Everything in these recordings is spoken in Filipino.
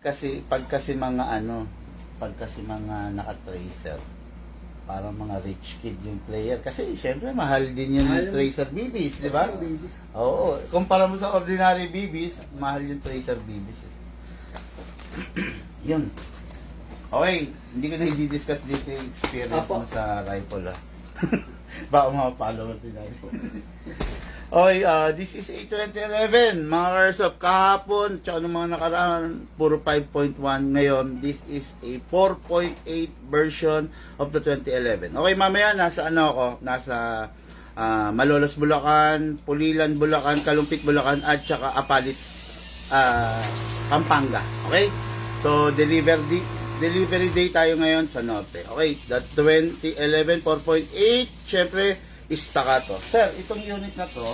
kasi mga ano, pag kasi mga naka-tracer, parang mga rich kid yung player. Kasi syempre mahal din yung Mahal. tracer BBs, di ba? Babies. Oo. Kumpara mo sa ordinary BBs, mahal yung tracer BBs. Yun. Okay, hindi ko na i-discuss dito yung experience Apo. mo sa rifle, ha? Baka mga follower din natin. Okay, this is A2011, mga Airsoft. Kahapon, tsaka ng mga nakaraan, puro 5.1. Ngayon, this is a 4.8 version of the 2011. Okay, mamaya, nasa ano ako? Nasa Malolos, Bulacan, Pulilan, Bulacan, Kalumpit, Bulacan, at tsaka Apalit, Pampanga. Okay? So, delivery day tayo ngayon sa Norte. Okay, the 2011 4.8, syempre, staccato. Sir, itong unit na to,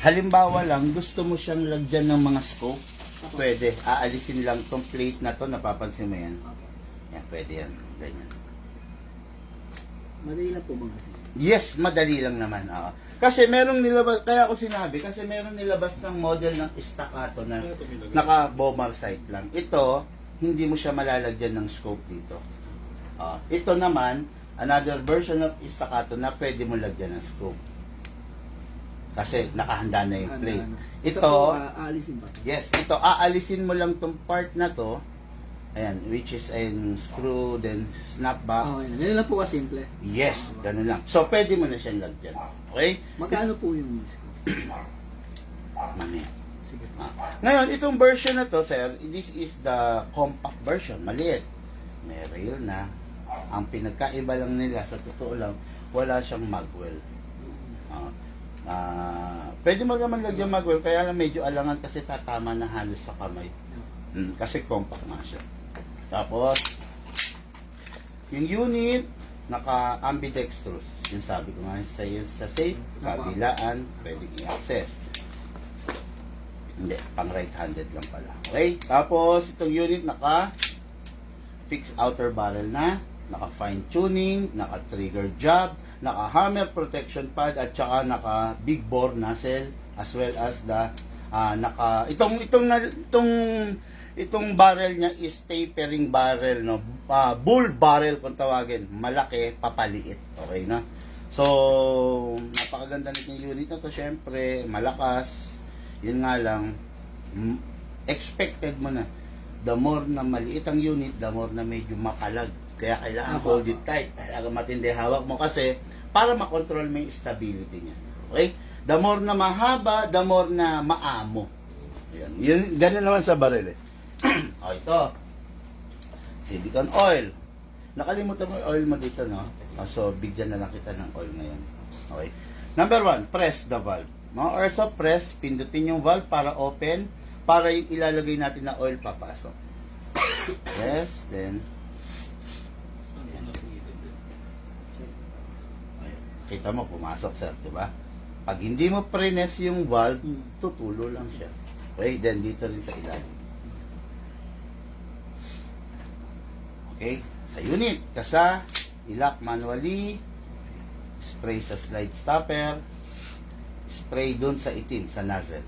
halimbawa lang, gusto mo siyang lagyan ng mga scope, pwede. Aalisin lang tong plate na to, napapansin mo yan. Yan, pwede yan. Ganyan. Madali lang po mga kasi. Yes, madali lang naman. Kasi merong nilabas, kaya ako sinabi, kasi merong nilabas ng model ng staccato na naka-bomber sight lang. Ito, hindi mo siya malalagyan ng scope dito. Ito naman, another version of staccato na pwede mo lagyan ng scope. Kasi nakahanda na yung plate. Ito, aalisin ba? yes, ito, aalisin mo lang tong part na to. Ayan, which is an screw, then snap back. Okay, ganun lang po kasimple. Yes, ganun lang. So, pwede mo na siyang lagyan. Okay? Magkano po yung discount? Mamaya. Sige. Ngayon, itong version na to, sir, this is the compact version. Maliit. May rail na. Ang pinagkaiba lang nila, sa totoo lang, wala siyang magwell. Pwede mo naman lagyan magwell, kaya lang medyo alangan kasi tatama na halos sa kamay. Kasi compact na siya. Tapos, yung unit, naka-ambidextrous. Yung sabi ko nga sa safe, kabilaan, pwede i-access. Hindi, pang right-handed lang pala. Okay? Tapos, itong unit, naka-fixed outer barrel na, naka-fine tuning, naka-trigger job, naka-hammer protection pad, at saka naka-big bore nozzle, as well as the, itong barrel niya is tapering barrel, no? Bull barrel kung tawagin. Malaki, papaliit. Okay na? So, napakaganda nitong unit na to. Syempre, malakas. Yun nga lang, expected mo na. The more na maliit ang unit, the more na medyo mapalag. Kaya kailangan hold it tight. Kailangan matindi hawak mo kasi para makontrol mo yung stability niya. Okay? The more na mahaba, the more na maamo. Yun, ganun naman sa baril, eh. Ito. Silicone oil. Nakalimutan mo yung oil mo dito, no? So, bigyan na lang kita ng oil ngayon. Okay. Number 1, press the valve. Mga airsoft press, pindutin yung valve para open, para yung ilalagay natin na oil papasok. Yes, then. Kita mo, pumasok, sir, diba? Pag hindi mo press yung valve, tutulo lang siya. Okay, then dito rin sa ilalim. Okay, sa unit, kasa, ilock manually, spray sa slide stopper, spray dun sa itim, sa nozzle.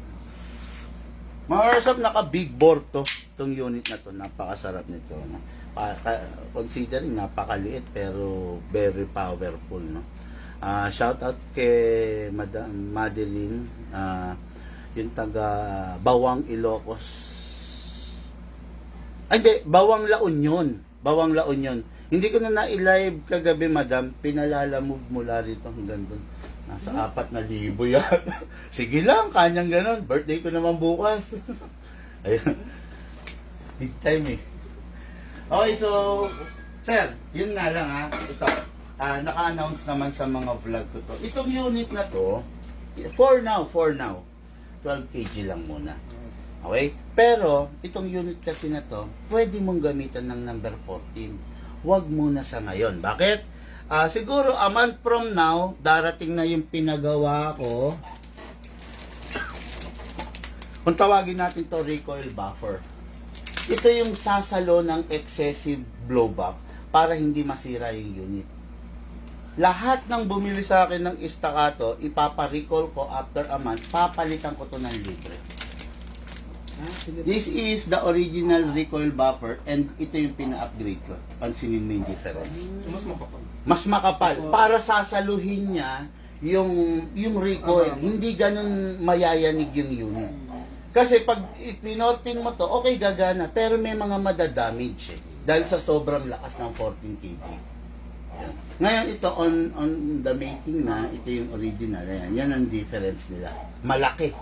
Mga airsoft, naka-big bore to, itong unit na to, napakasarap nito. No? Considering napakaliit, pero very powerful, no? Shout out kay Madam Madeline, yung taga Bawang Ilocos. Ay, hindi, Bawang La Union. Bawang La Union. Hindi ko na na-live kagabi, madam. Pinalalamove mula rito hanggang doon. Nasa 4,000 yan. Sige lang, kanyang ganon. Birthday ko naman bukas. Ayun. Big time, eh. Okay, so, sir, yun nga lang, ha. Ito, naka-announce naman sa mga vlog ko to. Itong unit na to, for now, 12 kg lang muna. Okay? Pero, itong unit kasi na to, pwede mong gamitan ng number 14. Huwag muna sa ngayon. Bakit? Siguro, a month from now, darating na yung pinagawa ko. Kung tawagin natin to recoil buffer. Ito yung sasalo ng excessive blowback para hindi masira yung unit. Lahat ng bumili sa akin ng staccato, ipapa-recall ko after a month, papalitan ko to ng libre. Sige po. This is the original recoil buffer and ito yung pina-upgrade ko. Pansinin mo yung difference. Mas makapal. Para sasaluhin niya yung recoil. Hindi ganun mayayanig yung unit. Kasi pag pinorting mo to, okay gagana. Pero may mga madadamage eh. Dahil sa sobrang lakas ng 14 kg. Yan. Ngayon ito on the making na, ito yung original. Ayan. Yan ang difference nila. Malaki.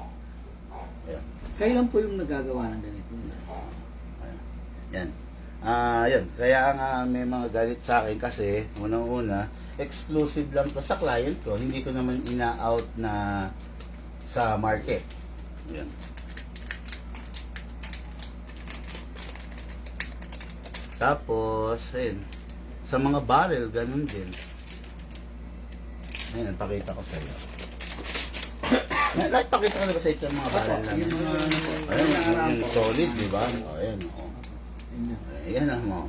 Ayan. Kayo lang po yung nagagawa ng ganito. Yan. Yan. Kaya nga may mga galit sa akin kasi unang-una, exclusive lang to sa client ko. Hindi ko naman ina-out na sa market. Yan. Tapos, ayun. Sa mga barrel, ganun din. Ayun, pakita ko sa iyo. Like, pakita ko na ba sa ito yung mga barrel namin? Yung mga Ayun, yung solid, di ba? Ayan, oh. Ayan ang mo.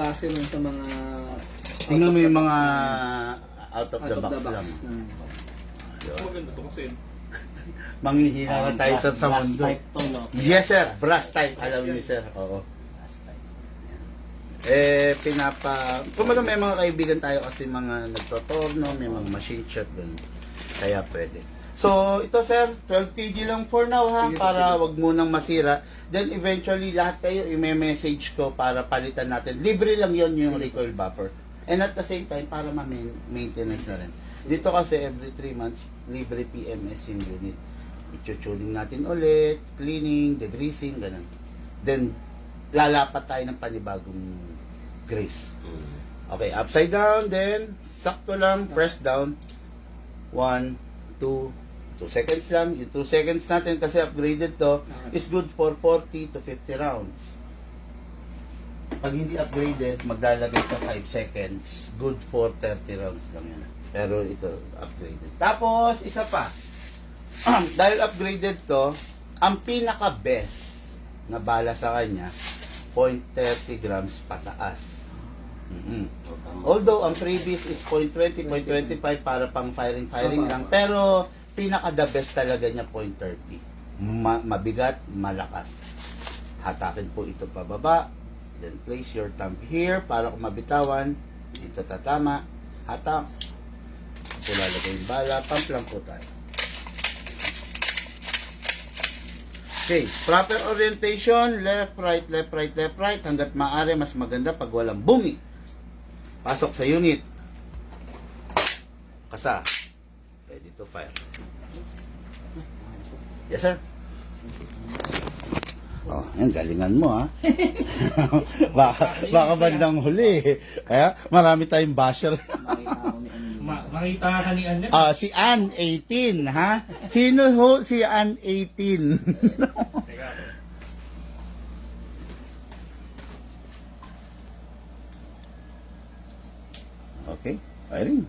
Base lang sa mga Tingnan mo yung mga out of the box lang. Yun. Maganda to kasi Manghihina na tayo sa mundo. Yes sir, brass type. Alam niyo sir. Oo. Kumbaga may mga kaibigan tayo kasi mga nagtotorno, may mga machine shop, ganun. Kaya pwede. So, ito sir, 12 kg lang for now ha, para wag munang masira. Then eventually lahat kayo i-message ko para palitan natin. Libre lang yon yung recoil buffer. And at the same time, para ma-maintenance na rin. Dito kasi every 3 months, libre PMS yung unit. I-tuning natin ulit, cleaning, degreasing, ganun. Then, lalapat tayo ng panibagong grease. Okay, upside down, then, sakto lang, press down. 1, 2 seconds lang. Yung 2 seconds natin kasi upgraded to is good for 40 to 50 rounds. Pag hindi upgraded, maglalagay ka 5 seconds. Good for 30 rounds lang yan. Pero ito, upgraded. Tapos, isa pa. Dahil upgraded to, ang pinaka-best na bala sa kanya, 0.30 grams pataas. Although, ang freebies is 0.20, 0.25 para pang firing lang. Pero, pinaka-the best talaga niya, 0.30. Mabigat, malakas. Hatakin po ito pababa. Then, place your thumb here para kung mabitawan. Dito tatama. Hatak. So, lalagay yung bala. Pump lang po tayo. Okay, proper orientation, left, right, left, right, left, right. Hanggat maaari, mas maganda pag walang bungi. Pasok sa unit. Kasa. Ready to fire. Yes, sir. Oh, yan, galingan mo, ha? baka bandang huli. Kaya, marami tayong basher. makita ka ni Anne. Si Ann 18, ha? Sino ho si Ann 18? Teka. Okay, firing.